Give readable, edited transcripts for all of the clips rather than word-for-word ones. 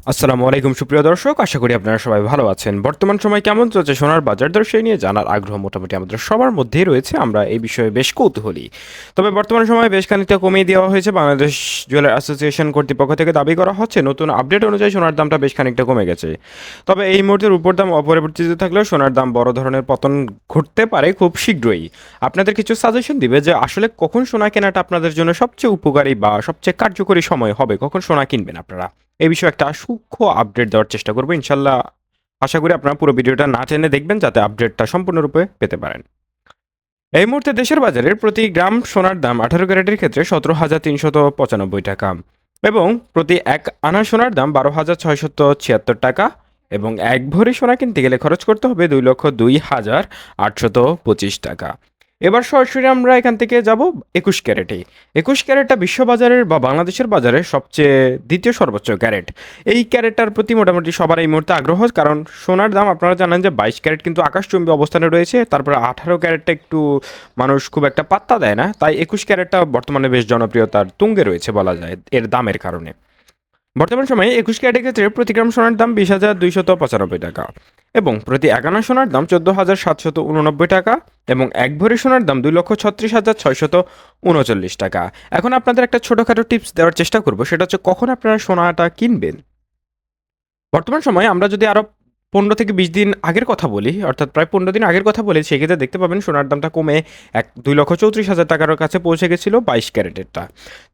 আসসালামু আলাইকুম সুপ্রিয় দর্শক, আশা করি আপনারা সবাই ভালো আছেন। বর্তমান সময় কেমন চলছে সোনার বাজার দর সেই নিয়ে জানার আগ্রহ মোটামুটি আমাদের সবার মধ্যেই রয়েছে। আমরা এই বিষয়ে বেশ কৌতূহলী। তবে বর্তমান সময়ে বেশ খানিকটা কমিয়ে দেওয়া হয়েছে। বাংলাদেশ জুয়েলার অ্যাসোসিয়েশন কর্তৃপক্ষ থেকে দাবি করা হচ্ছে নতুন আপডেট অনুযায়ী সোনার দামটা বেশ খানিকটা কমে গেছে। তবে এই মুহূর্তের উপর দাম অপরিবর্তিত থাকলেও সোনার দাম বড় ধরনের পতন ঘটতে পারে খুব শীঘ্রই। আপনাদের কিছু সাজেশন দিবে যে আসলে কখন সোনা কেনাটা আপনাদের জন্য সবচেয়ে উপকারী বা সবচেয়ে কার্যকরী সময় হবে, কখন সোনা কিনবেন আপনারা। এই বিষয়ে একটা সূক্ষ্ম আপডেট দেওয়ার চেষ্টা করবো ইনশাল্লাহ। আশা করি আপনারা পুরো ভিডিওটা না টেনে দেখবেন যাতে আপডেটটা সম্পূর্ণরূপে পেতে পারেন। এই মুহূর্তে দেশের বাজারে প্রতি গ্রাম সোনার দাম 18 ক্যারেটের ক্ষেত্রে 17,395 টাকা এবং প্রতি এক আনা সোনার দাম 12,676 টাকা এবং এক ভরি সোনা কিনতে গেলে খরচ করতে হবে 2,02,825 টাকা। এবার সরাসরি আমরা এখান থেকে যাব 21 ক্যারেটে। 21 ক্যারেটটা বিশ্ববাজারের বা বাংলাদেশের বাজারে সবচেয়ে দ্বিতীয় সর্বোচ্চ ক্যারেট। এই ক্যারেটটার প্রতি মোটামুটি সবার এই মুহূর্তে আগ্রহ, কারণ সোনার দাম আপনারা জানেন যে 22 ক্যারেট কিন্তু আকাশচুম্বী অবস্থানে রয়েছে, তারপরে 18 ক্যারেটটা একটু মানুষ খুব একটা পাত্তা দেয় না, তাই 21 ক্যারেটটা বর্তমানে বেশ জনপ্রিয়তার তুঙ্গে রয়েছে বলা যায় এর দামের কারণে। বর্তমান সময়ে 21 ক্যারেটের ক্ষেত্রে প্রতি গ্রাম সোনার দাম 20,295 টাকা এবং প্রতি এক আনা সোনার দাম 14,789 টাকা এবং এক ভরি সোনার দাম 2,36,639 টাকা। এখন আপনাদের একটা ছোটোখাটো টিপস দেওয়ার চেষ্টা করবো, সেটা হচ্ছে কখন আপনারা সোনাটা কিনবেন। বর্তমান সময়ে আমরা যদি আরও 15 থেকে 20 দিন আগের কথা বলি, অর্থাৎ প্রায় 15 দিন আগের কথা বলি, সেক্ষেত্রে দেখতে পাবেন সোনার দামটা কমে 2,34,000 টাকার কাছে পৌঁছে গেছিলো 22 ক্যারেটেরটা।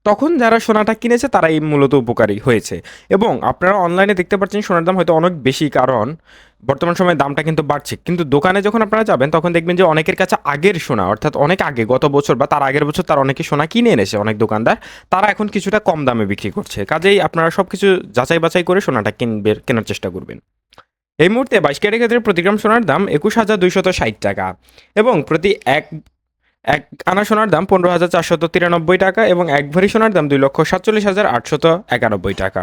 তখন যারা সোনাটা কিনেছে তারাই মূলত উপকারী হয়েছে। এবং আপনারা অনলাইনে দেখতে পাচ্ছেন সোনার দাম হয়তো অনেক বেশি, কারণ বর্তমান সময়ে দামটা কিন্তু বাড়ছে, কিন্তু দোকানে যখন আপনারা যাবেন তখন দেখবেন যে অনেকের কাছে আগের সোনা, অর্থাৎ অনেক আগে গত বছর বা তার আগের বছর তার অনেকে সোনা কিনে এনেছে অনেক দোকানদার, তারা এখন কিছুটা কম দামে বিক্রি করছে। কাজেই আপনারা সব কিছু যাচাই বাছাই করে সোনাটা কেনার চেষ্টা করবেন। এই মুহূর্তে 22 ক্যারেটের ক্ষেত্রে প্রতি গ্রাম সোনার দাম 21,260 টাকা এবং প্রতি এক এক আনা সোনার দাম 15,493 টাকা এবং এক ভরি সোনার দাম 2,47,891 টাকা।